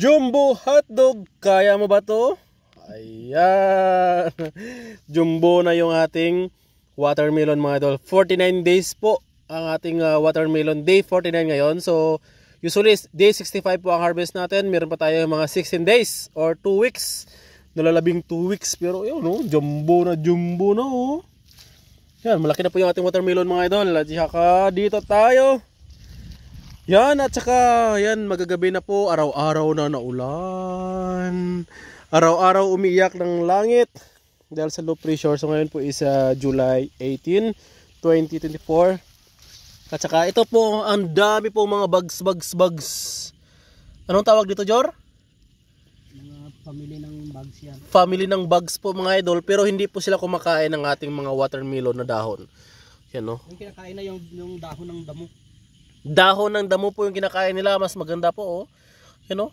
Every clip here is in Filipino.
Jumbo hotdog, kaya mo ba to? Ayan. Jumbo na yung ating watermelon mga idol. 49 days po ang ating watermelon. Day 49 ngayon. So, usually day 65 po ang harvest natin. Meron pa tayo mga 16 days or 2 weeks. Nalalabing 2 weeks. Pero yun, no? Jumbo na, oh. Yan, malaki na po yung ating watermelon mga idol. At saka dito tayo. Yan, at saka yan, magagabi na po, araw-araw na naulan. Araw-araw umiiyak ng langit dahil sa low pressure. So ngayon po is July 18, 2024. At saka ito po, ang dami po mga bugs. Anong tawag dito, Jor? Mga family ng bugs yan. Family ng bugs po mga idol, pero hindi po sila kumakain ng ating mga watermelon na dahon. Yan, no? Yung kinakain na yung dahon ng damo. Dahon ng damo po yung kinakain nila, mas maganda po, oh. Yan, oh.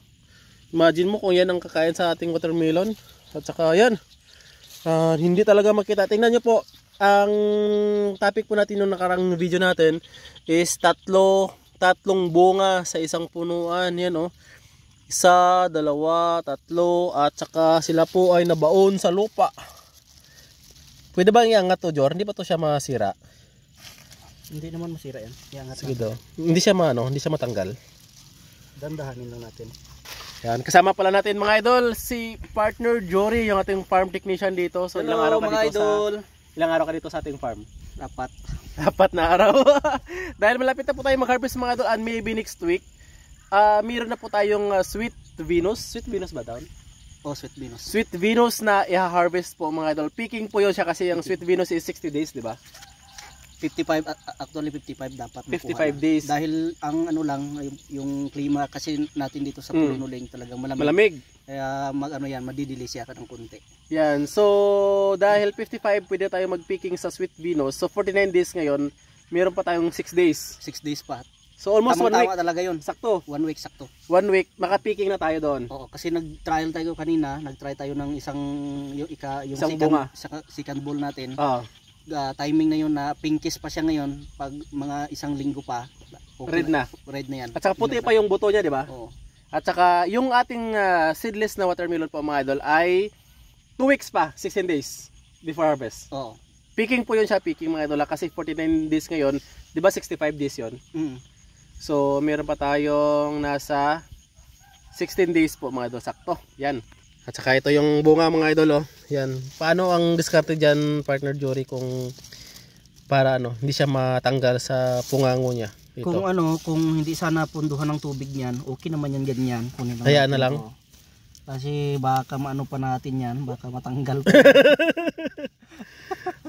Imagine mo kung yan ang kakain sa ating watermelon. At saka yan, hindi talaga makita. Tingnan nyo po, ang topic po natin nung nakarang video natin is tatlong bunga sa isang punuan. Yan, oh. Isa, dalawa, tatlo, at saka sila po ay nabaon sa lupa. Pwede ba iangat to, Jor? Hindi pa to siya masira? Hindi naman masira yan. Sige daw. Hindi siya matanggal. Dandahanin lang natin. Yan, kasama pala natin mga idol si partner Jory, yung ating farm technician dito. So Hello, ilang araw ka dito sa ating farm? 4 na araw. Dahil malapit na po tayo mag-harvest mga idol, and maybe next week meron na po tayong Sweet Venus ba daw? Oh, Sweet Venus. Sweet Venus na i-harvest po mga idol. Picking po yun siya kasi yung Sweet Venus is 60 days, di ba? 55, actually 55 dapat 55 days. Dahil ang ano lang, yung klima kasi natin dito sa Punuling talagang Malamig. Kaya madidili siya ka ng konti. Yan, so dahil 55 pwede tayo mag-picking sa Sweet Venus. So 49 days ngayon, meron pa tayong 6 days. 6 days pa. So almost 1 week. Tama talaga yun. Sakto. 1 week sakto. 1 week, maka-picking na tayo doon. Oo, kasi nag-trial tayo kanina, nag-try tayo ng isang second bowl natin. Timing na yun na pinkish pa siya ngayon, pag mga isang linggo pa okay, red na yan. At saka puti pa yung buto niya, di ba? Oo. At saka yung ating seedless na watermelon po mga idol ay 2 weeks pa, 16 days before harvest. Oo. Picking po yun siya, picking mga idol, kasi 49 days ngayon, di ba 65 days yun? So meron pa tayong nasa 16 days po mga idol, sakto. Yan. At saka ito yung bunga mga idol, oh. Yan. Paano ang diskarte diyan, partner Jory, kung para hindi siya matanggal sa pungango niya? Ito. Kung hindi sana punduhan ng tubig niyan, okay naman yan ganyan. Hayaan na lang. Kasi baka maano pa natin yan, baka matanggal pa.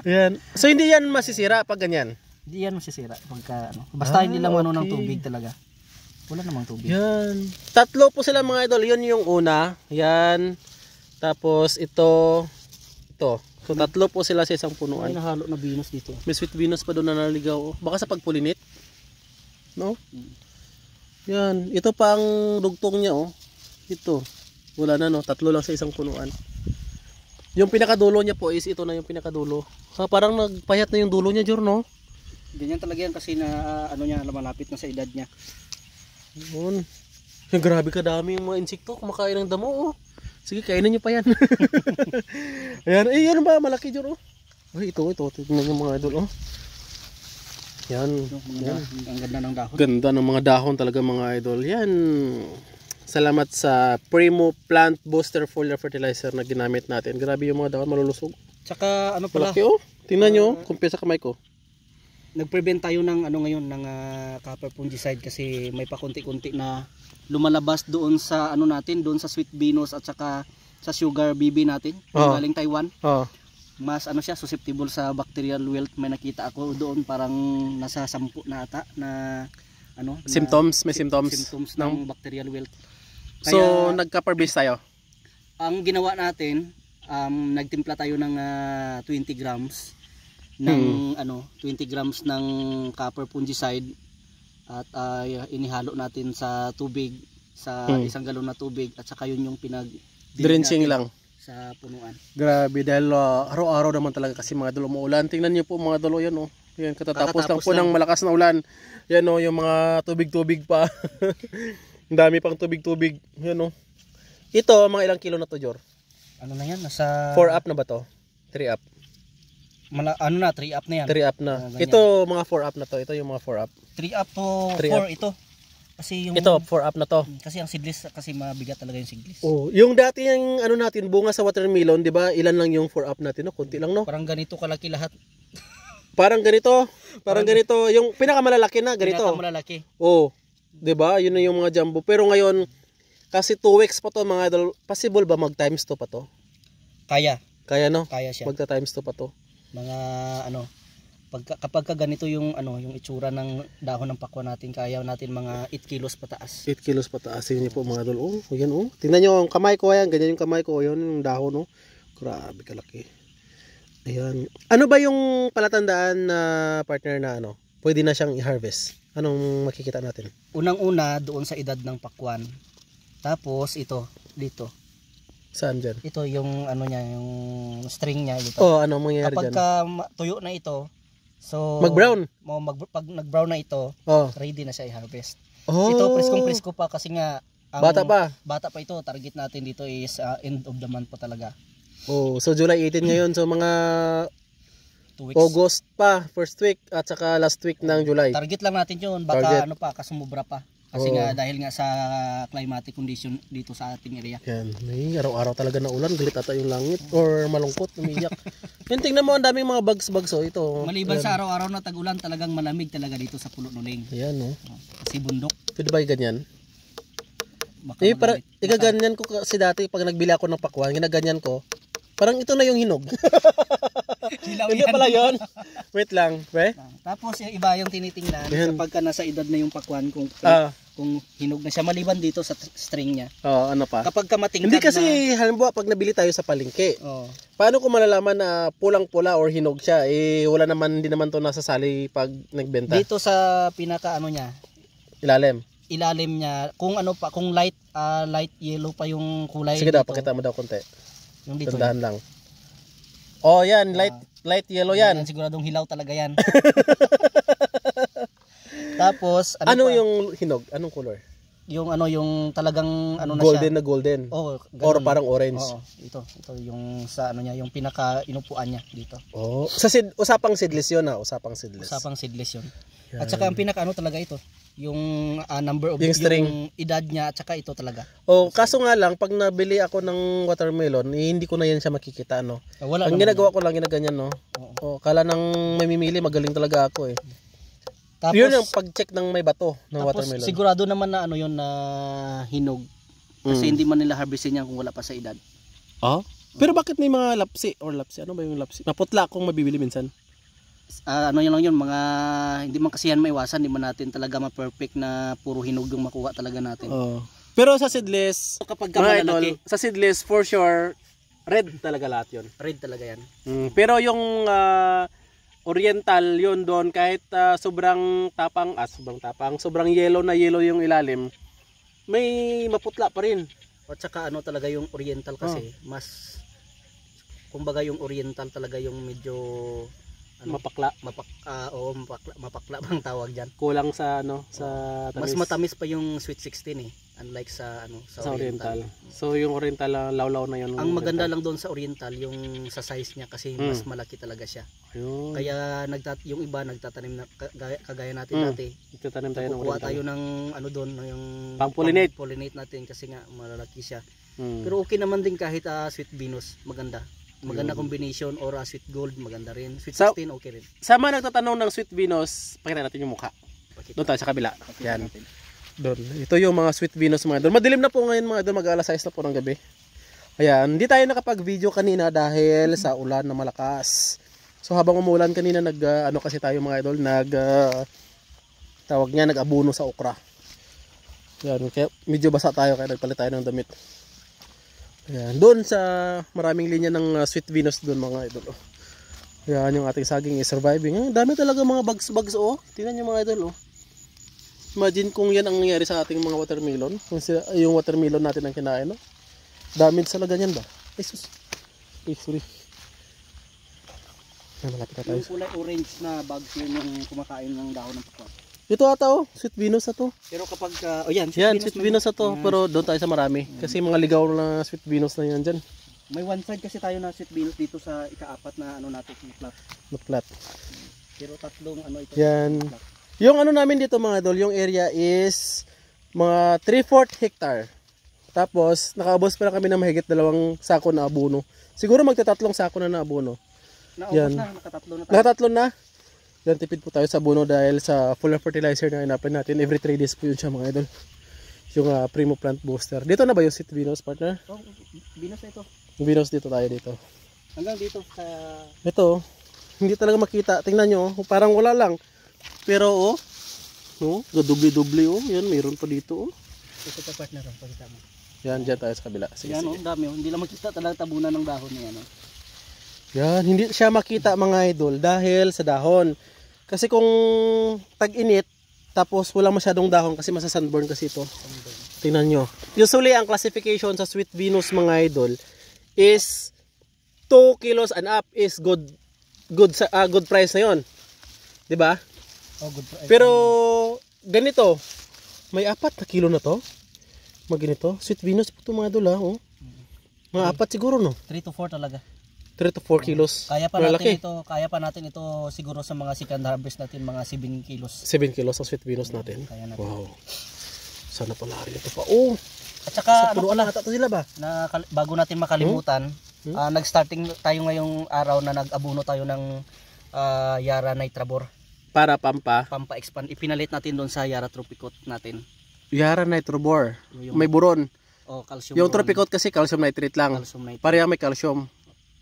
Yan. So hindi yan masisira pag ganyan? Hindi yan masisira pagka basta hindi lang ng tubig talaga. Wala namang tubig. Yan. Tatlo po sila mga idol. Yun yung una. Yan. Tapos ito. So tatlo po sila sa isang punuan. May nahalo na Venus dito. May Sweet Venus pa doon na naligaw. Baka sa pagpulinit. No? Yan. Ito pa ang dugtong niya, oh. Ito. Wala na, no? Tatlo lang sa isang punuan. Yung pinakadulo niya po is ito na yung pinakadulo. Parang nagpayat na yung dulo niya, Jor, no? Ganyan talaga yan kasi na malapit na sa edad niya. Yun. Grabe kadami yung mga insekto kumakain ng damo, oh. Sige, kainin nyo pa yan. Ayan, yan ba malaki, Jor, oh. Ay, ito, tingnan yung mga idol, oh. Yan. Ang ganda ng dahon. Ganda ng mga dahon talaga mga idol. Yan. Salamat sa Primo Plant Booster Foliar Fertilizer na ginamit natin. Grabe yung mga dahon, malulusog. Tsaka pala. Malaki, oh. Tingnan nyo, kumpya sa kamay ko. Nag-prevent tayo ng ng copper fungicide kasi may pakunti-kunti na lumalabas doon sa doon sa Sweet Venus at saka sa Sugar BB natin, galing Taiwan. Mas siya susceptible sa bacterial wilt. May nakita ako doon parang nasa 10 na ata na symptoms, may symptoms ng bacterial wilt. Kaya, so nag-copper base tayo. Ang ginawa natin, nagtimpla tayo ng 20 grams ng 20 grams ng copper fungicide at inihalo natin sa tubig, sa isang galon na tubig, at saka yun yung drenching lang sa punuan. Grabe, dahil araw-araw naman talaga kasi mga idol umuulan. Tingnan niyo po mga idol, yan, oh. Yan, katatapos lang po ng malakas na ulan. Yan, oh, yung mga tubig-tubig pa. Ang dami pang tubig-tubig. Yan oh. Ito, mga ilang kilo na to, Jor? Ano na yan? Nasa 4 up na ba to? 3 up? ano na, 3 up na yan. 3 up na. Ganyan. Ito, mga 4 up na to. Ito yung mga 4 up. 3 up to 3 up. 4 ito. Kasi yung Ito, 4 up na to. Kasi ang seedless kasi mabigat talaga yung seedless. Oh, yung dati yung ano natin, bunga sa watermelon, 'di ba? Ilan lang yung 4 up natin, no? Konti lang, no? Parang ganito kalaki lahat. Parang ganito. Parang ganito, yung pinakamalalaki na ganito. Pinakamalalaki. Oh. 'Di ba? Yun na yung mga jumbo. Pero ngayon kasi 2 weeks pa to mga idol. Possible ba mag times 2 pa to? Kaya. Kaya no? Kaya siya. Magta times 2 pa to. Mga ano, kapag ganito yung ano, yung itsura ng dahon ng pakwan natin, kaya natin mga 8 kilos pataas. 8 kilos pataasin niyo po mga idol. Oh, yan oh. Tingnan niyo ang kamay ko yan, ganyan yung kamay ko, yun yung dahon oh. Grabe kalaki. Ayan. Ano ba yung palatandaan na partner na ano? Pwede na siyang i-harvest. Anong makikita natin? Unang-una doon sa edad ng pakwan. Tapos ito dito. Saan dyan? Ito yung ano niya, yung string niya dito. Oh, ano mangyayari Kapag dyan? tuyo na ito, so Mag-brown? pag nag-brown na ito, Oh. ready na siya i-harvest. Oh. Ito presko pa kasi nga Bata pa. Bata pa ito. Target natin dito is end of the month pa talaga. Oh, so July 18 ngayon. So mga 2 weeks. August pa, first week at saka last week ng July. Target lang natin 'yun. Baka Target. ano pa, kasumubra pa. Kasi nga dahil nga sa climatic condition dito sa ating area. Yan, may araw-araw talaga na ulan, galit ata yung langit or malungkot, umiyak. Yan, tingnan mo ang daming mga bugs oh, ito. Maliban Ayan. sa araw-araw na tag-ulan, talagang malamig talaga dito sa Pulo Nuling. Ayan oh. Kasi bundok. Pwede ba yung ganyan? Baka Para magamit. igaganyan ko kasi dati pag nagbili ako ng pakwan, ginaganyan ko. Parang ito na yung hinog. Hilaw Hindi yan. pala yon. Wait lang, pre. Tapos yung iba yung tinitingnan Yan. kapag ka nasa edad na yung pakwan kung hinog na siya maliban dito sa string niya. Oh, ano pa? Kapag ka matingkad Hindi kasi na, halimbawa pag nabili tayo sa palengke. oh, Paano ko malalaman na pulang-pula or hinog siya? Eh wala naman, hindi naman to nasasali pag nagbenta. dito sa pinaka ano niya, Ilalim. ilalim niya, kung ano pa, kung light yellow pa yung kulay Sige daw, dito, pakita mo daw konti. yung dito. Tandahan lang. Oh, yan, light yellow yan. Siguradong hilaw talaga yan. Tapos Ano pa? yung hinog? Anong color? Yung talagang ano na Golden siya. na golden. Oh, ganun. Or parang orange. Oo, ito yung sa ano niya, yung pinaka inupuan niya dito. Oh, usapang seedless 'yon usapang seedless. Usapang seedless 'yon. Yan. At saka ang pinaka ano talaga ito, yung number of Yung string. yung edad niya at saka ito talaga. Oh, kaso nga lang pag nabili ako ng watermelon, eh, hindi ko na yan siya makikita no. Wala Ang naman ginagawa ko lang ginaganyan no. Oo. Oh, kala nang mamimili magaling talaga ako eh. Tapos, Yun ang pag-check ng may bato ng tapos watermelon. sigurado naman na ano yun na hinog. Kasi hindi man nila harvestin yan kung wala pa sa edad. Ah? Pero bakit may mga lapsi or lapsi? Ano ba yung lapsi? Maputla akong mabibili minsan. Ano yun lang yun, mga hindi man kasi yan maiwasan, hindi man natin talaga ma-perfect na puro hinog yung makuha talaga natin. Oh. Pero sa seedless, Kapag mga malalaki, idol, sa seedless for sure red talaga lahat 'yon. red talaga yan. Pero yung oriental yun doon kahit sobrang tapang, sobrang yellow na yellow yung ilalim, may maputla pa rin. At saka ano talaga yung oriental kasi, mas kumbaga yung oriental talaga yung medyo ano, Mapakla, mapakla bang tawag diyan. kulang sa ano, sa Mas tamis. matamis pa yung sweet 16 unlike sa ano Sa oriental. So yung oriental lawlaw na yun. Ang maganda lang doon sa oriental yung sa size niya kasi mas malaki talaga siya. Ayun. Kaya yung iba nagtatanim na kagaya natin dati. Itatanim tayo ng Kukuha oriental. tayo ng ano doon, yung Pang-pollinate. pollinate natin kasi nga malalaki siya. Hmm. Pero okay naman din kahit sweet Venus, maganda. Maganda combination or sweet gold, maganda rin. Sweet 16 okay rin. Sa mga nagtatanong ng sweet Venus, pakita natin yung mukha. Doon tayo sa kabila. Yan. Natin. Doon. Ito yung mga sweet Venus mga idol. Madilim na po ngayon mga idol, mag-alas 6 na po ng gabi. Ayan, hindi tayo nakapag-video kanina dahil sa ulan na malakas. So habang umulan kanina ano kasi tayo mga idol, tawag niya, nag-abuno sa okra. Ayan, kaya medyo basa tayo kaya nagpalit tayo ng damit. Ayan, doon sa maraming linya ng sweet Venus doon mga idol. Ayan, yung ating saging is surviving. Dami talaga mga bugs oh. Tingnan niyo mga idol oh. Imagine kung yan ang nangyari sa ating mga watermelon. Kung yung watermelon natin ang kinain, no? Damage talaga yan ba? Ay, sus. Ay, sorry. Ay, malapit na tayo. Yung kulay orange na bugs yun yung kumakain ng dahon ng pakwan. Ito ata oh, Sweet Venus na to. Pero kapag, yan, Sweet Venus na to. Pero doon tayo sa marami. Kasi mga ligaw na Sweet Venus na yan dyan. May one side kasi tayo na Sweet Venus dito sa ika-4 na ano natin, flat. Na flat. Pero tatlong ano ito. Yan. Yung ano namin dito mga idol, yung area is mga 3/4 hectare. Tapos, nakaubos pa na kami ng mahigit 2 sako na abono. Siguro magtatatlong sako na abono. Naubos na, nakatatlo na tayo. Nakatatlo na. Yan, tipid po tayo sa abono dahil sa full fertilizer na inapin natin. Every 3 days po yun siya mga idol. Yung Primo Plant Booster. Dito na ba yung Sweet Venus, partner? Oh, Venus na ito. Yung Venus dito tayo dito. Hanggang dito sa... Ito, hindi talaga makita. Tingnan nyo, parang wala lang. Pero oh, no, dubli-dubli oh. Yan, mayroon pa dito oh. Ito pa partner, pakita mo. Yan, dyan tayo sa kabila. Sige, yan sige. oh, dami oh. Hindi lang makita talaga tabunan ng dahon na yan oh. Yan, hindi siya makita mga idol dahil sa dahon. Kasi kung tag-init, tapos wala masyadong dahon kasi masa-sunburn kasi ito. Tingnan nyo. Usually, ang classification sa Sweet Venus mga idol is 2 kilos and up is good price na yun. Diba? Oh, good price. Pero ganito, may 4 na kilo na to. Maginito. Sweet Venus po ito mga idol ha. Oh. Mga 4 siguro no? 3 to 4 talaga. 3 to 4 kilos. Kaya pa natin ito siguro sa mga second harvest natin mga 7 kilos. 7 kilos ang Sweet Venus natin. Kaya natin. Wow. Sana pala rin ito pa. Oh. At saka Puruan na ata sila ba? bago natin makalimutan, nag-starting tayo ngayong araw na nag-abuno tayo ng Yara Nitrabor. Para Pampa-expand. Ipinalit natin doon sa Yara Tropicot natin. Yara Nitrobor. May buron. O calcium. Yung boron. Tropicot kasi calcium nitrate lang. Calcium nitrate. Parehang may calcium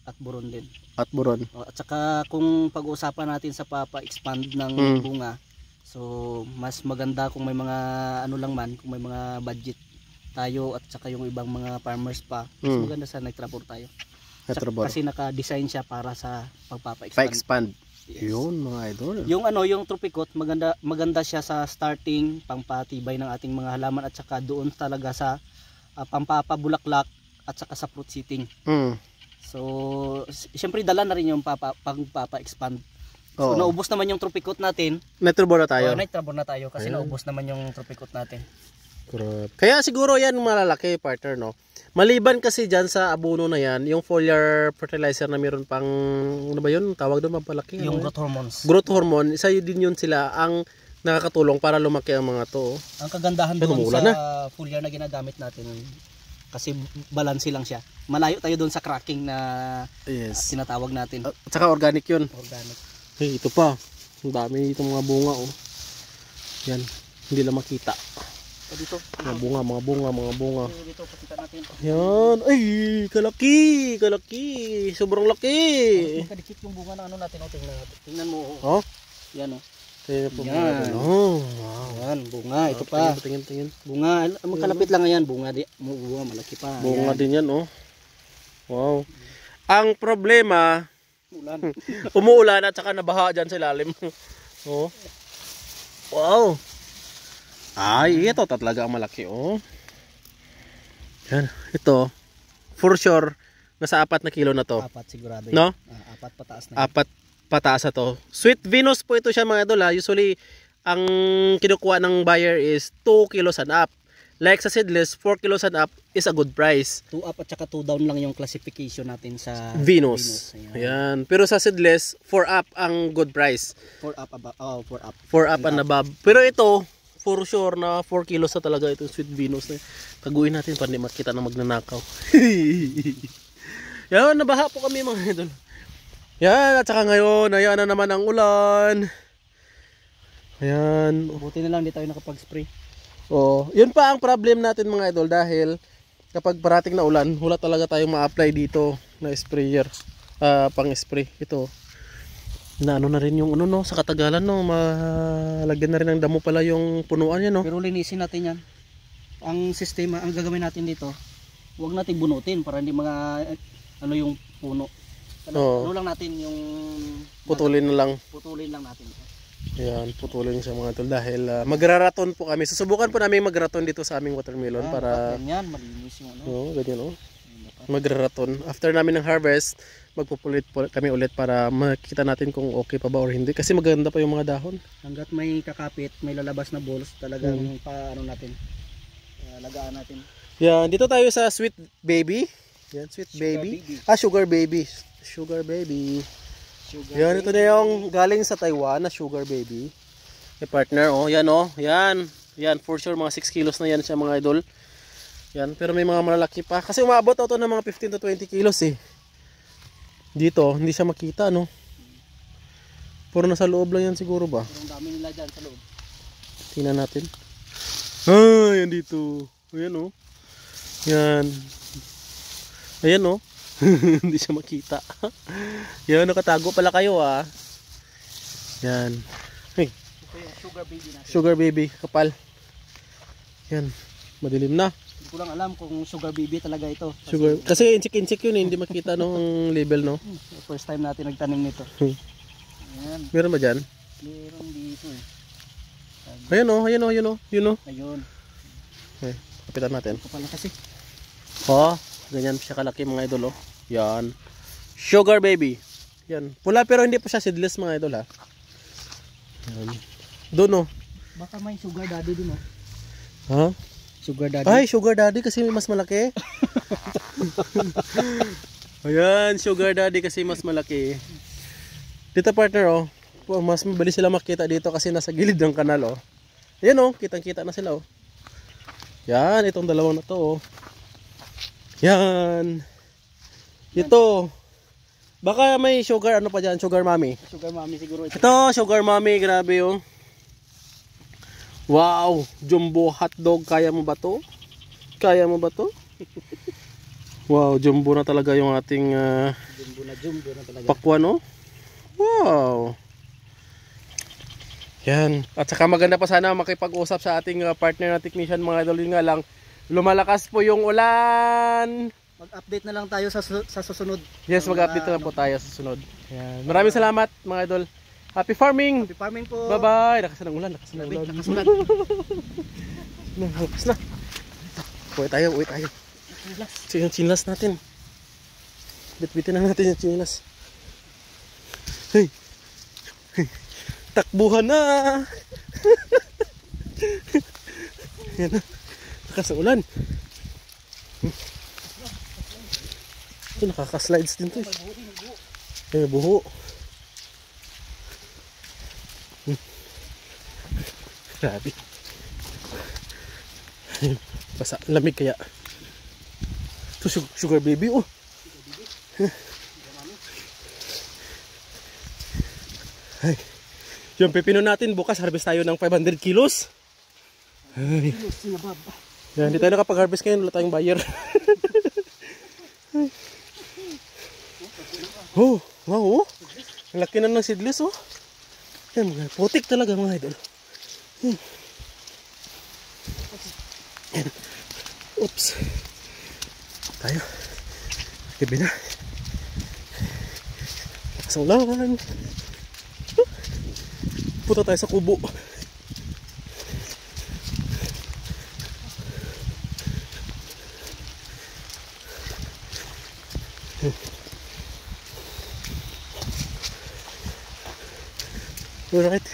At boron din. at buron. O, at saka kung pag-uusapan natin sa papa-expand ng bunga, so mas maganda kung may mga ano lang man, kung may mga budget tayo at saka yung ibang mga farmers pa, mas maganda sa Nitrabor tayo. Nitrobor. Kasi naka-design siya para sa pagpapa-expand. Pa-expand. Yes. Yun mga idol. Yung Tropicot, maganda siya sa starting, pangpatibay ng ating mga halaman at saka doon talaga sa pampapabulaklak at saka sa fruit seating. So, siyempre dala na rin yung pagpapa-expand. So, naubos naman yung Tropicot natin. Nitrobor na tayo. Nitrabor na tayo kasi naubos naman yung Tropicot natin. Grabe. Kaya siguro yan malalaki partner no. Maliban kasi dyan sa abono na yan, yung foliar fertilizer na meron pang, ano ba yun? Tawag doon mapalaki. Yung ano growth hormones. Growth hormone, isa din yun sila ang nakakatulong para lumaki ang mga to. Ang kagandahan doon sa foliar na ginagamit natin, kasi balanse lang siya. Malayo tayo doon sa cracking na tinatawag natin. At saka organic yun. Organic. Hey, ito pa. Ang dami itong mga bunga oh. Yan, hindi lang makita. Dito. Mga bunga. Dito, pakita natin. Yan. Ay, kalaki. Sobrang laki. Magkadikit yung bunga na ano natin. O, tingnan mo. Oh? Yan o. Tingnan po. Yan. Oh, wow. Yan, bunga. Ito pa. Tingin. Bunga. Magkalapit lang yan. Bunga malaki pa. Bunga din yan oh. Wow. Ang problema, umuulan at saka nabaha dyan sa ilalim. Oh. Wow. Ay, ito talaga ang malaki oh. Yan, ito. For sure, nasa 4 na kilo na to. 4 sigurado. No? 4 pataas na. 4 pataas na to. Sweet Venus po ito siya mga idol ha. Usually, ang kinukuha ng buyer is 2 kilos and up. Like sa seedless, 4 kilos and up is a good price. 2 up at saka 2 down lang yung classification natin sa Venus. Ayan. Pero sa seedless, 4 up ang good price. 4 up above. Oh, 4 up. 4 up and above. Pero ito, for sure na 4 kilos na talaga itong Sweet Venus na. Taguin natin para hindi makita na magnanakaw. Yan, nabaha po kami mga idol. Yan, at saka ngayon, ayan na naman ang ulan. Ayan. Buti na lang di tayo nakapag-spray. Oh, yun pa ang problem natin mga idol dahil kapag parating na ulan, wala talaga tayong ma-apply dito na sprayer. Pang-spray. Ito. Na ano na rin yung ano no, sa katagalan no, malagyan na rin ng damo pala yung punuan yan no. Pero linisin natin yan. Ang sistema, ang gagawin natin dito, huwag natin bunutin para hindi mga ano yung puno. Ano lang natin yung putulin lang natin. Ayan, putulin siya mga tol dahil magraraton po kami. Susubukan po namin magraton dito sa aming watermelon para ganyan, malinis yung ano. ganyan oh. Magraraton. After namin ng harvest, magpupulit kami ulit para makita natin kung okay pa ba or hindi. Kasi maganda pa yung mga dahon. Hanggat may kakapit, may lalabas na balls, talagang paano natin, lagaan natin. Yan, dito tayo sa Sweet Baby. Yan, Sweet Sugar Baby. Baby. Sugar Baby. Sugar Baby. Sugar Yan, ito na yung galing sa Taiwan na Sugar Baby. May partner, oh, yan oh, yan. Yan, for sure mga 6 kilos na yan siya mga idol. Yan, pero may mga malalaki pa. Kasi umabot ito ng mga 15 to 20 kilos eh. Dito, hindi siya makita, no? Puro nasa loob lang yan siguro ba? Pero ang dami nila dyan sa loob. Tingnan natin. Ah, yan dito. Ayan, oh. Yan. Ayan, oh. Hindi siya makita. Yan, nakatago pala kayo, ah. Yan. Hey. Ito yung sugar baby natin. Sugar baby, kapal. Yan, madilim na. Hindi ko lang alam kung sugar baby talaga ito. Sugar. Kasi inchik-inchik yun, hindi makita no ang label, no. First time natin nagtanim nito. Ayan, Meron ba dyan? meron dito eh. Ayan, oh, ayan, oh, yun, oh, yun, oh. Ayun. Okay, kapitan natin. Ito pala kasi. Oh, ganyan siya kalaki mga idol, oh. Yan. Sugar baby. Yan. Pula pero hindi pa siya seedless mga idol, ha. Yan. Doon, oh. Baka may sugar daddy din oh. Ha? Sugar daddy. Ay, sugar daddy kasi mas malaki. Ayan, sugar daddy kasi mas malaki. Dito partner, oh. Mas mabilis sila makita dito kasi nasa gilid ng kanal, oh. Ayan, oh. Kitang-kita na sila, oh. Yan, itong dalawang na to, oh. Yan. Ito. Baka may sugar, ano pa dyan? Sugar mommy. Sugar mommy siguro ito. Ito, sugar mommy. Grabe, oh. Wow, jumbo hotdog. Kaya mo ba to? Kaya mo ba to? Wow, jumbo na talaga yung ating Jumbo na talaga. pakwan, no? Wow. Yan. At saka maganda pa sana makipag-usap sa ating partner na technician mga idol. Yun nga lang, lumalakas po yung ulan. Mag-update na lang tayo sa susunod. Yes, mag-update na lang po tayo sa sunod. Yan. Maraming salamat mga idol. Happy farming! Happy farming po. Bye-bye! Lakas na ng ulan, lakas na ng ulan. Lakas ulan. Lakas na. Uwi tayo, uwi tayo. Yung chinlas natin. Bitbitin na natin yung chinlas. Hey! Hey! Takbuhan na! Yan na. Lakas ng ulan. Ito, nakaka-slides din to. May buho. Grabe. Basa, lamig kaya. Ito sugar baby, oh. Ay. Yung pepino natin, bukas harvest tayo ng 500 kilos. Ay. Yan, hindi tayo nakapag-harvest ngayon, wala tayong buyer. Oh, wow, oh. Ang laki na ng seedless, oh. Yan, mga putik talaga mga idol. Oops. Tayo. Gabi na. Sa ulan. Punta tayo sa kubo. Alright.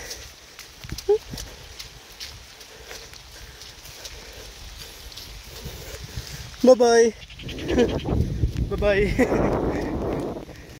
Bye-bye. Bye-bye.